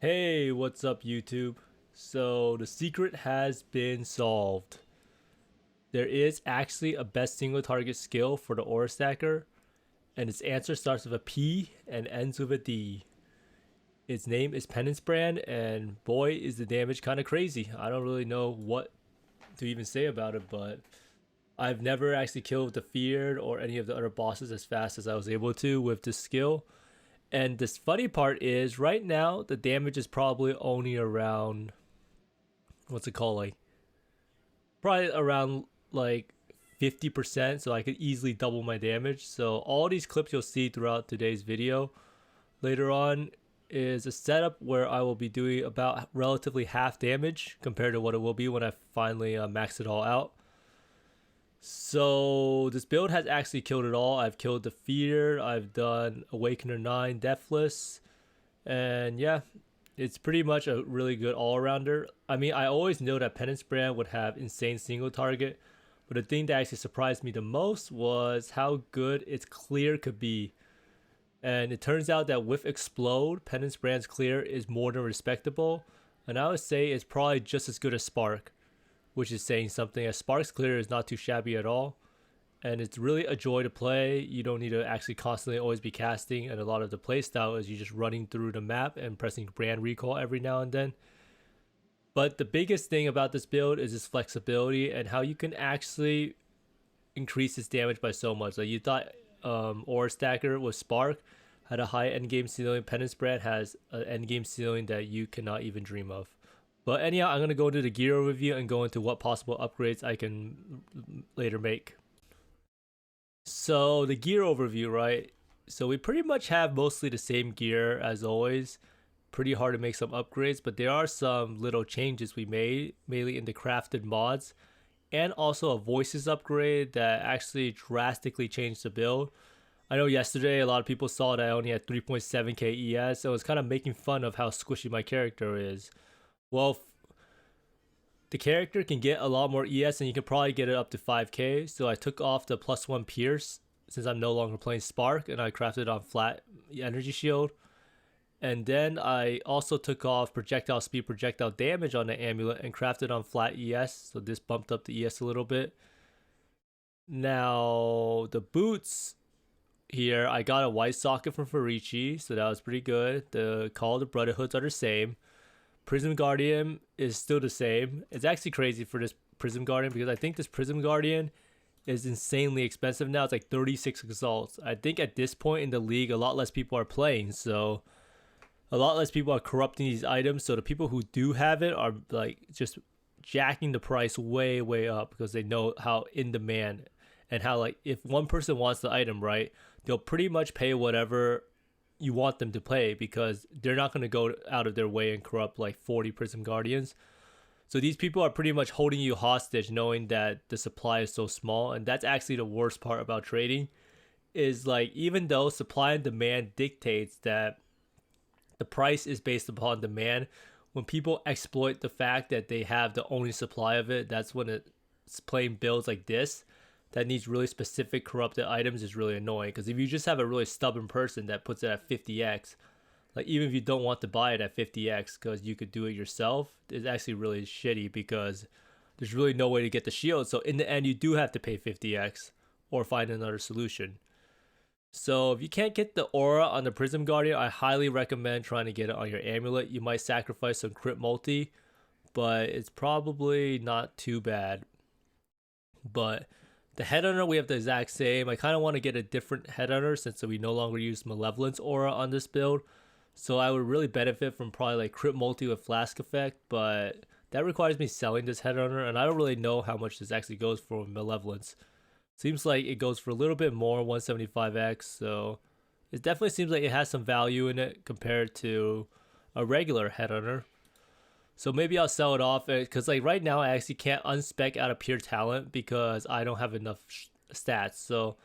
Hey, what's up, YouTube? So, the secret has been solved. There is actually a best single target skill for the Aura Stacker, and its answer starts with a P and ends with a D. Its name is Penance Brand, and boy, is the damage kind of crazy. I don't really know what to even say about it, but I've never actually killed the Feared or any of the other bosses as fast as I was able to with this skill. And this funny part is, right now, the damage is probably only around, what's it called, like probably around like 50%, so I could easily double my damage. So all these clips you'll see throughout today's video later on is a setup where I will be doing about relatively half damage compared to what it will be when I finally max it all out. So this build has actually killed it all. I've killed the Fear, I've done Awakener 9 Deathless, and yeah, it's pretty much a really good all-rounder. I mean, I always knew that Penance Brand would have insane single target, but the thing that actually surprised me the most was how good its clear could be. And it turns out that with Explode, Penance Brand's clear is more than respectable, and I would say it's probably just as good as Spark, which is saying something, as Spark's clear is not too shabby at all. And it's really a joy to play. You don't need to actually constantly always be casting, and a lot of the playstyle is you just running through the map and pressing brand recall every now and then. But the biggest thing about this build is its flexibility and how you can actually increase its damage by so much. Like, you thought Aura Stacker with Spark had a high endgame ceiling, Penance Brand has an endgame ceiling that you cannot even dream of. But anyhow, I'm going to go into the gear overview and go into what possible upgrades I can later make. So the gear overview, right? So we pretty much have mostly the same gear as always. Pretty hard to make some upgrades, but there are some little changes we made, mainly in the crafted mods, and also a voices upgrade that actually drastically changed the build. I know yesterday a lot of people saw that I only had 3.7k ES, so I was kind of making fun of how squishy my character is. Well, the character can get a lot more ES, and you can probably get it up to 5k. So I took off the +1 Pierce since I'm no longer playing Spark, and I crafted on flat energy shield. And then I also took off projectile speed, projectile damage on the amulet and crafted on flat ES. So this bumped up the ES a little bit. Now the boots here, I got a white socket from Farici, so that was pretty good. The Call of the Brotherhoods are the same. Prism Guardian is still the same. It's actually crazy for this Prism Guardian because I think this Prism Guardian is insanely expensive now. It's like 36 exalts. I think at this point in the league, a lot less people are playing, so a lot less people are corrupting these items. So the people who do have it are like just jacking the price way, way up because they know how in demand and how, like, if one person wants the item, right, they'll pretty much pay whatever you want them to play because they're not going to go out of their way and corrupt like 40 Prism Guardians. So these people are pretty much holding you hostage knowing that the supply is so small. And that's actually the worst part about trading, is like, even though supply and demand dictates that the price is based upon demand, when people exploit the fact that they have the only supply of it, that's when it's playing builds like this that needs really specific corrupted items is really annoying. Because if you just have a really stubborn person that puts it at 50x, like, even if you don't want to buy it at 50x because you could do it yourself, it's actually really shitty because there's really no way to get the shield. So in the end, you do have to pay 50x or find another solution. So if you can't get the aura on the Prism Guardian, I highly recommend trying to get it on your amulet. You might sacrifice some crit multi, but it's probably not too bad. But the Headhunter, we have the exact same. I kind of want to get a different Headhunter since we no longer use Malevolence Aura on this build. So I would really benefit from probably like crit multi with Flask Effect, but that requires me selling this Headhunter, and I don't really know how much this actually goes for Malevolence. Seems like it goes for a little bit more, 175x, so it definitely seems like it has some value in it compared to a regular Headhunter. So maybe I'll sell it off because, like, right now I actually can't unspec out of pure talent because I don't have enough stats. So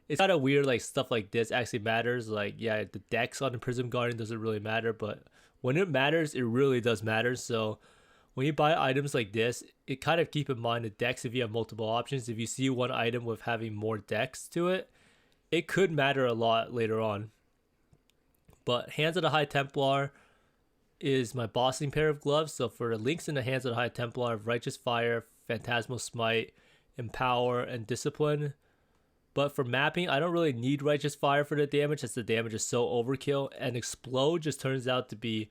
it's kind of weird, like, stuff like this actually matters. Like, yeah, the dex on the Prism Guardian doesn't really matter, but when it matters, it really does matter. So when you buy items like this, it kind of keep in mind the dex if you have multiple options. If you see one item with having more dex to it, it could matter a lot later on. But Hands of the High Templar, is my bossing pair of gloves. So for the links in the hands of the High Templar, I have Righteous Fire, Phantasmal Smite, Empower, and Discipline. But for mapping, I don't really need Righteous Fire for the damage, as the damage is so overkill. And Explode just turns out to be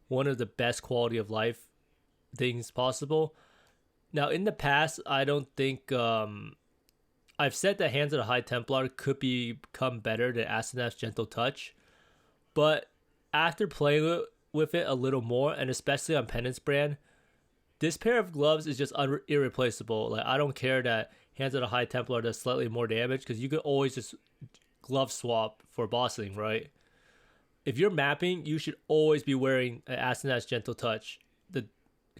one of the best quality of life things possible. Now, in the past, I don't think I've said that Hands of the High Templar could become better than Asenath's Gentle Touch, but after playing with it a little more, and especially on Penance Brand, this pair of gloves is just irreplaceable. Like, I don't care that Hands of the High Templar does slightly more damage, because you could always just glove swap for bossing, right? If you're mapping, you should always be wearing an Asenath's Gentle Touch. The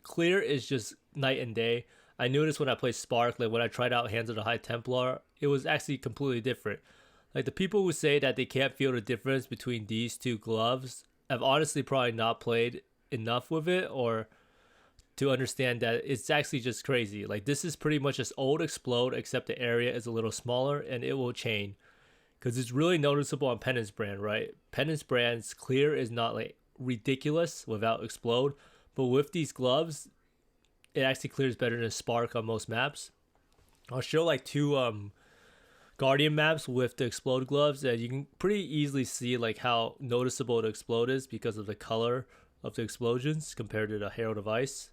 clear is just night and day. I noticed when I played Spark, like when I tried out Hands of the High Templar, it was actually completely different. Like, the people who say that they can't feel the difference between these two gloves have honestly probably not played enough with it, or to understand that it's actually just crazy. Like, this is pretty much just old Explode, except the area is a little smaller, and it will chain. Because it's really noticeable on Penance Brand, right? Penance Brand's clear is not like ridiculous without Explode, but with these gloves, it actually clears better than Spark on most maps. I'll show like two Guardian maps with the Explode gloves, and you can pretty easily see like how noticeable the Explode is because of the color of the explosions compared to the Herald of Ice.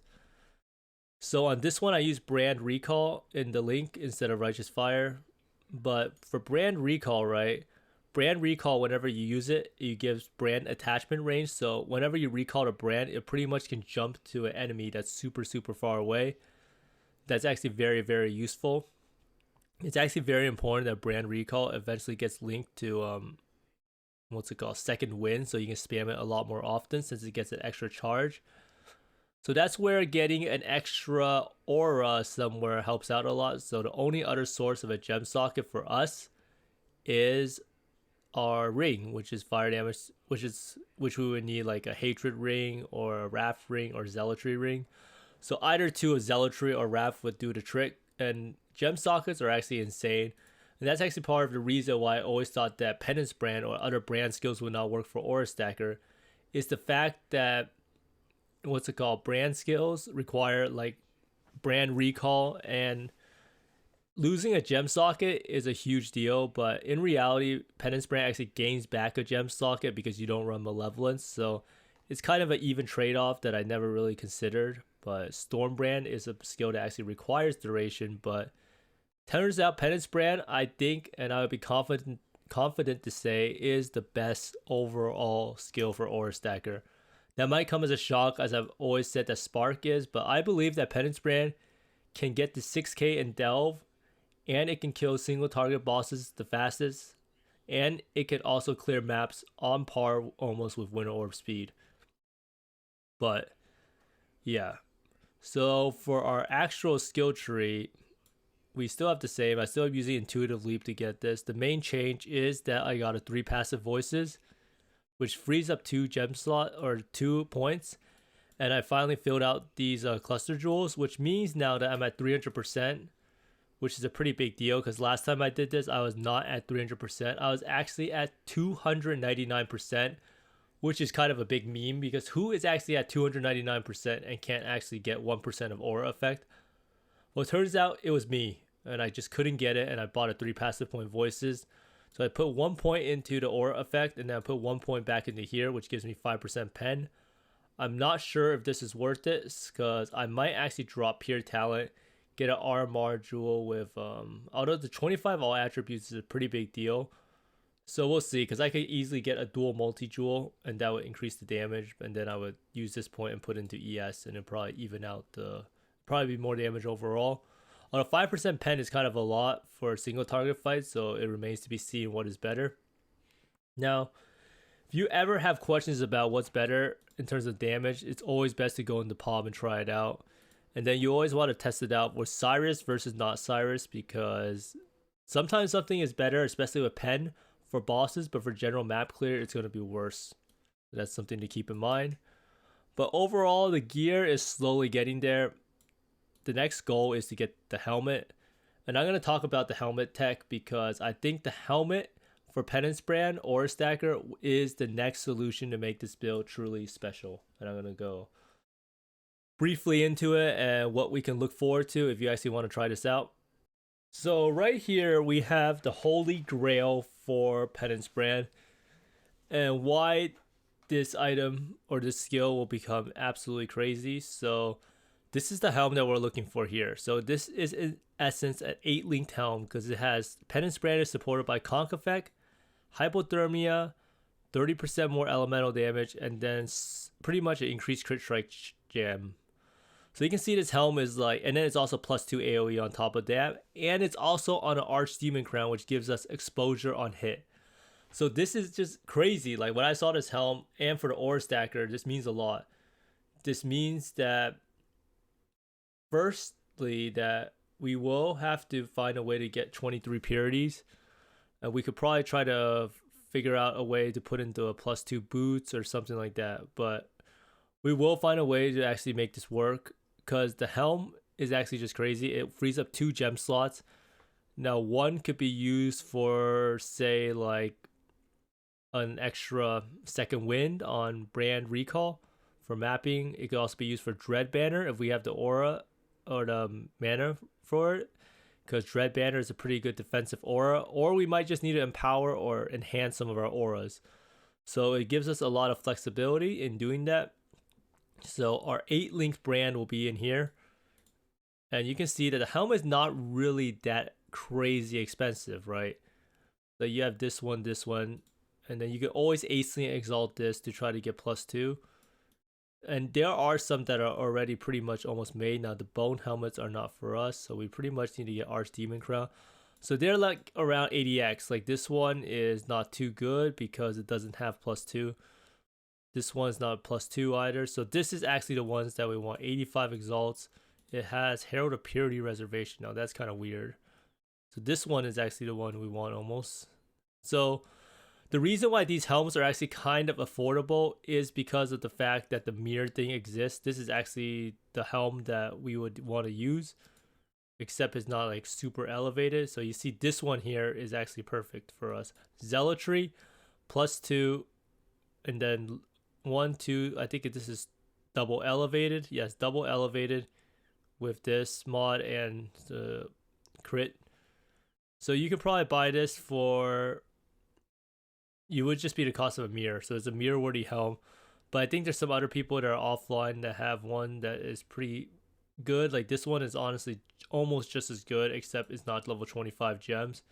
So on this one, I use Brand Recall in the link instead of Righteous Fire. But for Brand Recall, right? Brand Recall, whenever you use it, it gives brand attachment range. So whenever you recall a brand, it pretty much can jump to an enemy that's super, super far away. That's actually very, very useful. It's actually very important that Brand Recall eventually gets linked to what's it called, Second Wind, so you can spam it a lot more often since it gets an extra charge. So that's where getting an extra aura somewhere helps out a lot. So the only other source of a gem socket for us is our ring, which is fire damage, which we would need like a hatred ring or a wrath ring or zealotry ring. So either two, a zealotry or wrath, would do the trick. And gem sockets are actually insane. And that's actually part of the reason why I always thought that Penance Brand or other brand skills would not work for Aura Stacker, is the fact that brand skills require like brand recall, and losing a gem socket is a huge deal. But in reality, Penance Brand actually gains back a gem socket because you don't run Malevolence. So it's kind of an even trade-off that I never really considered. But Storm Brand is a skill that actually requires duration, but turns out Penance Brand, I think, and I would be confident to say, is the best overall skill for Aura Stacker. That might come as a shock, as I've always said that Spark is, but I believe that Penance Brand can get to 6k in Delve, and it can kill single target bosses the fastest, and it can also clear maps on par almost with Winter Orb speed. But yeah, so for our actual skill tree, we still have the same. I still am using Intuitive Leap to get this. The main change is that I got a 3 passive voices, which frees up 2 gem slot or 2 points. And I finally filled out these cluster jewels, which means now that I'm at 300%, which is a pretty big deal, because last time I did this, I was not at 300%. I was actually at 299%, which is kind of a big meme, because who is actually at 299% and can't actually get 1% of aura effect? Well, it turns out it was me, and I just couldn't get it, and I bought a 3 passive point voices. So I put 1 point into the aura effect, and then I put 1 point back into here, which gives me 5% pen. I'm not sure if this is worth it, because I might actually drop pure talent, get an RMR jewel with, although the 25 all attributes is a pretty big deal. So we'll see, because I could easily get a dual multi-jewel, and that would increase the damage, and then I would use this point and put into ES, and it'd probably even out the, probably be more damage overall. On a 5% pen is kind of a lot for a single target fight, so it remains to be seen what is better. Now, if you ever have questions about what's better in terms of damage, it's always best to go into POB and try it out. And then you always want to test it out with Cyrus versus not Cyrus, because sometimes something is better, especially with pen for bosses, but for general map clear, it's going to be worse. That's something to keep in mind. But overall, the gear is slowly getting there. The next goal is to get the helmet, and I'm going to talk about the helmet tech, because I think the helmet for Penance Brand, Aura Stacker is the next solution to make this build truly special. And I'm going to go briefly into it and what we can look forward to if you actually want to try this out. So right here we have the holy grail for Penance Brand and why this item or this skill will become absolutely crazy. So this is the helm that we're looking for here. So this is in essence an 8-linked helm because it has Penance Brand is supported by Conk Effect, Hypothermia, 30% more elemental damage, and then pretty much an increased crit strike gem. So you can see this helm is like, and then it's also +2 AoE on top of that, and it's also on an Archdemon Crown, which gives us exposure on hit. So this is just crazy. Like when I saw this helm, and for the Aura Stacker, this means a lot. This means that firstly that we will have to find a way to get 23 purities, and we could probably try to figure out a way to put into a +2 boots or something like that, but we will find a way to actually make this work because the helm is actually just crazy. It frees up 2 gem slots. Now one could be used for, say, like an extra second wind on brand recall for mapping. It could also be used for Dread Banner if we have the aura or the mana for it, because Dread Banner is a pretty good defensive aura, or we might just need to empower or enhance some of our auras. So it gives us a lot of flexibility in doing that. So our 8-linked brand will be in here, and you can see that the helm is not really that crazy expensive, right? So you have this one, and then you can always Acelient Exalt this to try to get +2. And there are some that are already pretty much almost made. Now the bone helmets are not for us, so we pretty much need to get Archdemon Crown. So they're like around 80x. Like this one is not too good because it doesn't have +2. This one's not +2 either. So this is actually the ones that we want. 85 exalts. It has Herald of Purity Reservation. Now that's kind of weird. So this one is actually the one we want almost. So the reason why these helms are actually kind of affordable is because of the fact that the mirror thing exists. This is actually the helm that we would want to use, except it's not like super elevated. So you see this one here is actually perfect for us. Zealotry +2, and then 1, 2, I think this is double elevated. Yes, double elevated with this mod and the crit. So you could probably buy this for, you would just be the cost of a mirror. So it's a mirror worthy helm. But I think there's some other people that are offline that have one that is pretty good. Like this one is honestly almost just as good, except it's not level 25 gems.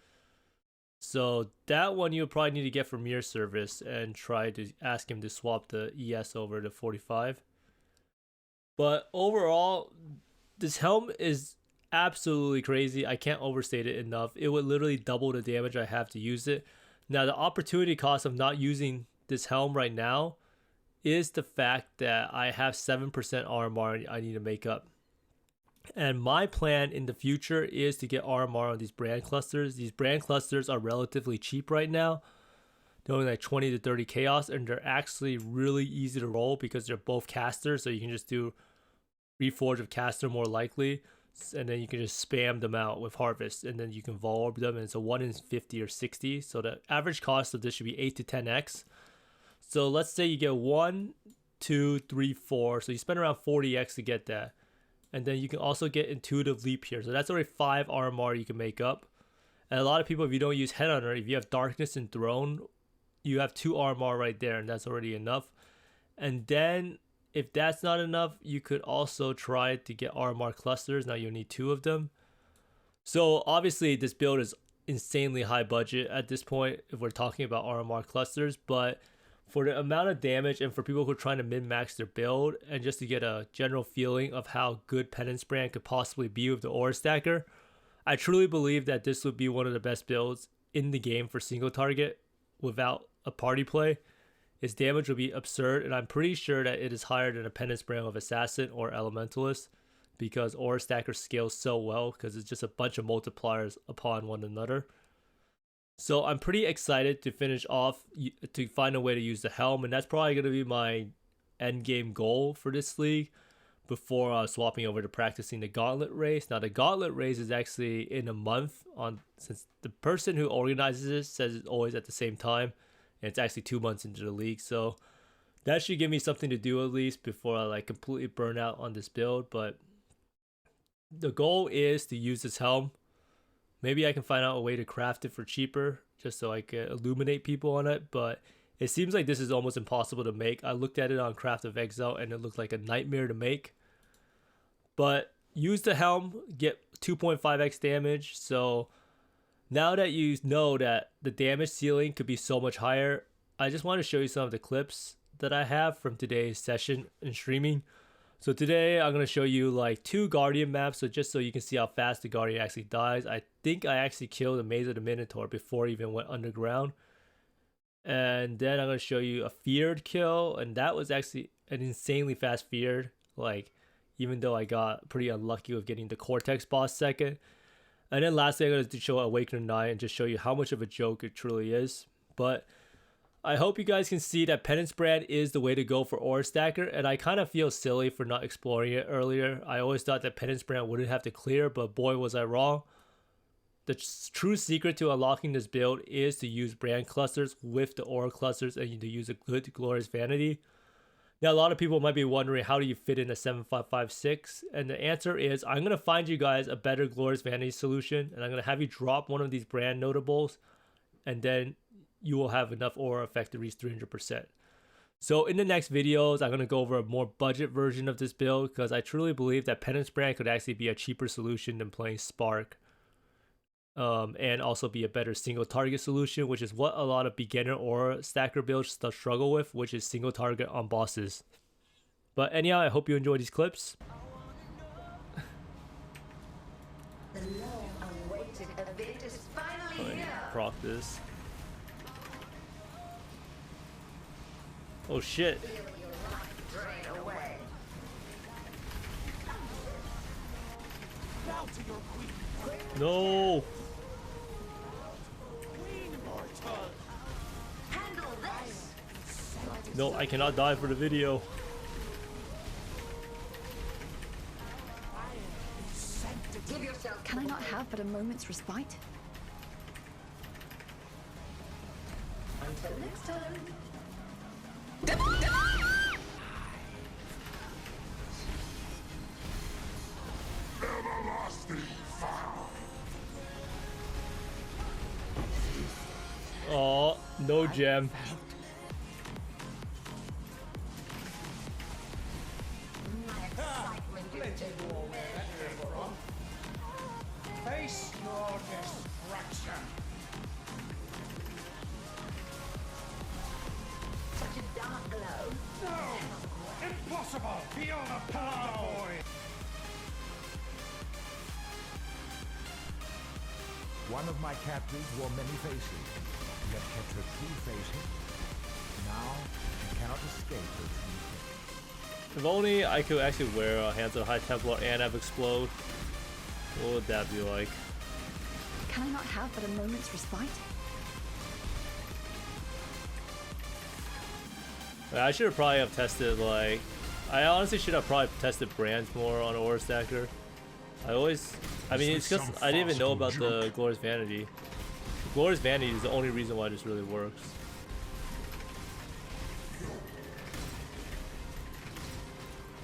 So that one you would probably need to get for mirror service and try to ask him to swap the ES over to 45. But overall, this helm is absolutely crazy. I can't overstate it enough. It would literally double the damage I have to use it. Now the opportunity cost of not using this helm right now is the fact that I have 7% RMR I need to make up. And my plan in the future is to get RMR on these brand clusters. These brand clusters are relatively cheap right now. They're only like 20 to 30 chaos, and they're actually really easy to roll because they're both casters. So you can just do Reforge of Caster more likely, and then you can just spam them out with Harvest, and then you can Volorb them, and it's a 1 in 50 or 60. So the average cost of this should be 8 to 10x. So let's say you get 1, 2, 3, 4. So you spend around 40x to get that. And then you can also get Intuitive Leap here. So that's already 5 RMR you can make up. And a lot of people, if you don't use Headhunter, if you have Darkness and Throne, you have 2 RMR right there, and that's already enough. And then if that's not enough, you could also try to get RMR clusters. Now you'll need 2 of them. So obviously this build is insanely high budget at this point if we're talking about RMR clusters, but for the amount of damage and for people who are trying to min-max their build and just to get a general feeling of how good Penance Brand could possibly be with the Aura Stacker, I truly believe that this would be one of the best builds in the game for single target without a party play. Its damage would be absurd, and I'm pretty sure that it is higher than a Penance Brand of Assassin or Elementalist because Aura Stacker scales so well because it's just a bunch of multipliers upon one another. So I'm pretty excited to finish off, to find a way to use the helm, and that's probably going to be my end game goal for this league. before swapping over to practicing the gauntlet race. Now the gauntlet race is actually in a month, on since the person who organizes it says it's always at the same time, and it's actually 2 months into the league, so that should give me something to do at least before I like completely burn out on this build. But the goal is to use this helm. Maybe I can find out a way to craft it for cheaper just so I can illuminate people on it, but it seems like this is almost impossible to make. I looked at it on Craft of Exile and it looked like a nightmare to make. But use the helm, get 2.5x damage. So now that you know that the damage ceiling could be so much higher, I just want to show you some of the clips that I have from today's session and streaming. So today I'm going to show you like 2 Guardian maps, so just so you can see how fast the Guardian actually dies. I think I actually killed the Maze of the Minotaur before it even went underground. And then I'm going to show you a feared kill, and that was actually an insanely fast feared, like even though I got pretty unlucky with getting the Cortex boss second. And then lastly I'm going to show Awakener 9 and just show you how much of a joke it truly is. But I hope you guys can see that Penance Brand is the way to go for Ore Stacker, and I kind of feel silly for not exploring it earlier. I always thought that Penance Brand wouldn't have to clear, but boy was I wrong. The true secret to unlocking this build is to use brand clusters with the aura clusters and to use a good glorious vanity. Now a lot of people might be wondering, how do you fit in a 7556? And the answer is, I'm going to find you guys a better glorious vanity solution, and I'm going to have you drop one of these brand notables, and then you will have enough aura effect to reach 300%. So in the next videos, I'm going to go over a more budget version of this build, because I truly believe that Penance Brand could actually be a cheaper solution than playing Spark. And also be a better single target solution, which is what a lot of beginner or stacker builds struggle with, which is single target on bosses. But anyhow, I hope you enjoy these clips. The long-awaited event is finally here. Proc this. Oh shit. Feel your life drain away. No. Handle this. No, I cannot die for the video. Give yourself. Can I not have but a moment's respite? Until next time. Oh, no gem. Face your destruction. Such a dark glow. No! Impossible! Feel the power, boy! One of my captives wore many faces, yet kept her true face hidden. Now, she cannot escape her true face. If only I could actually wear a Hands of the High Templar and have Explode. What would that be like? Can I not have but a moment's respite? I should have probably have tested, like, I honestly should have probably tested brands more on Aura Stacker. I mean, it's because I didn't even know about the Glorious Vanity. Glorious Vanity is the only reason why this really works.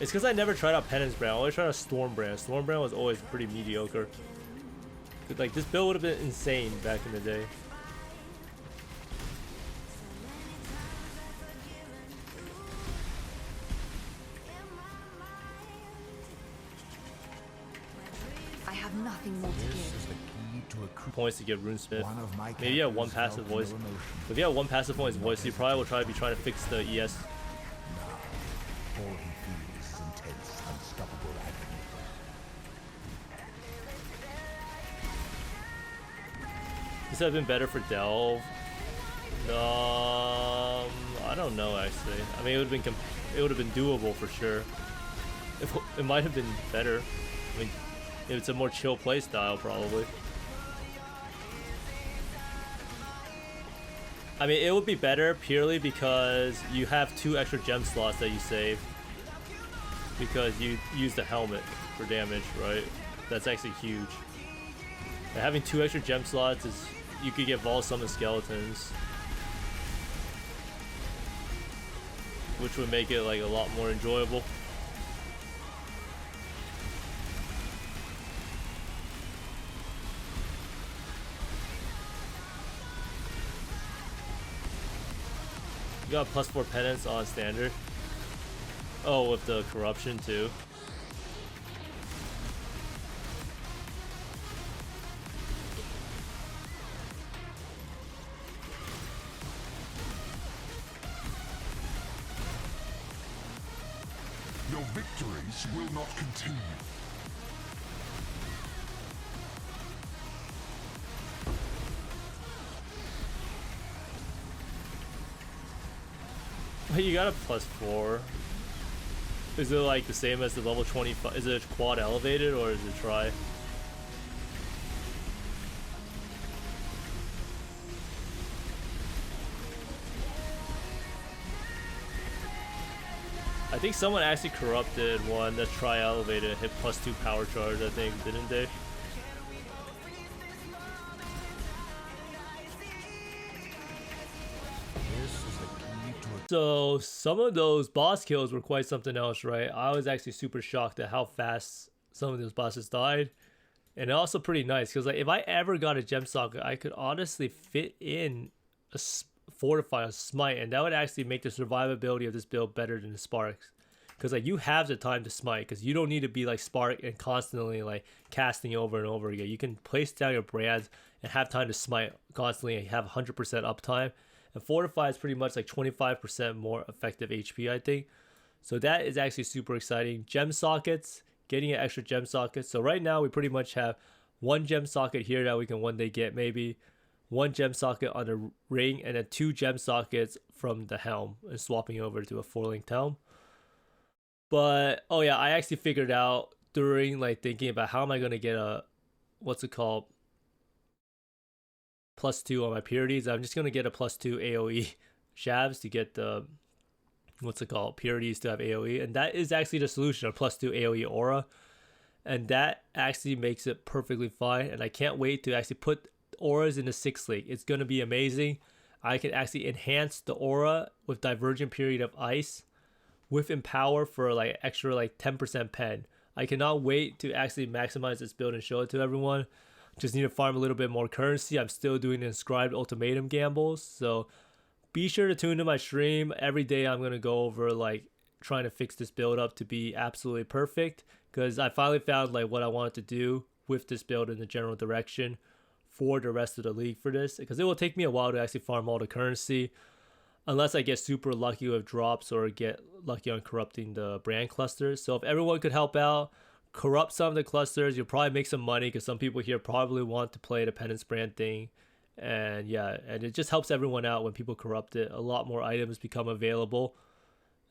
It's because I never tried out Penance Brand. I always tried out Storm Brand. Storm Brand was always pretty mediocre. Like, this build would have been insane back in the day. I have nothing more to This give. is the key to a Points to get Runesmith. One of my Maybe you have one captives passive felt voice. no emotion. If you have one passive voice, you probably will try to be trying to fix the ES. All he feels is intense, unstoppable agony. This would have been better for Delve. I don't know actually. I mean, it would have been doable for sure. It might have been better. I mean, it's a more chill play style probably. I mean, it would be better purely because you have 2 extra gem slots that you save. because you use the helmet for damage, right? That's actually huge. And having 2 extra gem slots is, you could get Vol Summon Skeletons, which would make it like a lot more enjoyable. You got +4 penance on standard. Oh, with the corruption too. Your victories will not continue. But you got a +4. Is it like the same as the level 25? Is it quad elevated or is it tri? I think someone actually corrupted one that's tri elevated, hit +2 power charge, I think, didn't they? So some of those boss kills were quite something else, right? I was actually super shocked at how fast some of those bosses died. And also pretty nice, because like if I ever got a gem socket, I could honestly fit in a fortify a smite, and that would actually make the survivability of this build better than the sparks. Because like you have the time to smite, because you don't need to be like spark and constantly like casting over and over again. You can place down your brands and have time to smite constantly and have 100% uptime. And fortify is pretty much like 25% more effective HP, I think. So that is actually super exciting. Gem sockets, getting an extra gem socket. So right now we pretty much have 1 gem socket here that we can one day get, maybe 1 gem socket on the ring, and then 2 gem sockets from the helm, and swapping over to a 4-linked helm. But oh yeah, I actually figured out during like thinking about how am I gonna get a, what's it called, +2 on my purities. I'm just gonna get a +2 AoE shabs to get the, what's it called, purities to have AoE, and that is actually the solution, a +2 AoE aura, and that actually makes it perfectly fine. And I can't wait to actually put auras in the 6th link. It's gonna be amazing. I can actually enhance the aura with Divergent Period of Ice with Empower for like extra like 10% pen. I cannot wait to actually maximize this build and show it to everyone. Just need to farm a little bit more currency. I'm still doing the Inscribed Ultimatum gambles, so be sure to tune to my stream. Every day I'm going to go over like trying to fix this build up to be absolutely perfect, because I finally found like what I wanted to do with this build in the general direction for the rest of the league for this, because it will take me a while to actually farm all the currency unless I get super lucky with drops or get lucky on corrupting the brand clusters. So if everyone could help out, corrupt some of the clusters, you'll probably make some money, because some people here probably want to play the Penance Brand thing. And yeah, and it just helps everyone out when people corrupt it. A lot more items become available,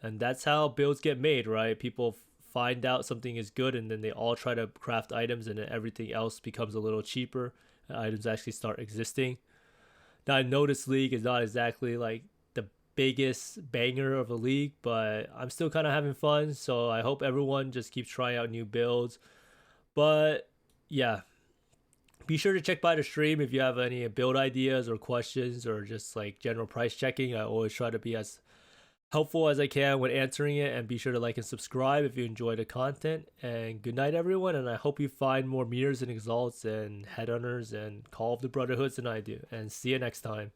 and that's how builds get made, right? People find out something is good, and then they all try to craft items, and then everything else becomes a little cheaper, and items actually start existing. Now I know this league is not exactly like the biggest banger of a league, but I'm still kind of having fun, so I hope everyone just keeps trying out new builds. But yeah, be sure to check by the stream if you have any build ideas or questions, or just like general price checking. I always try to be as helpful as I can when answering it, and be sure to like and subscribe if you enjoy the content. And good night everyone, and I hope you find more mirrors and exalts and headhunters and Call of the Brotherhoods than I do, and see you next time.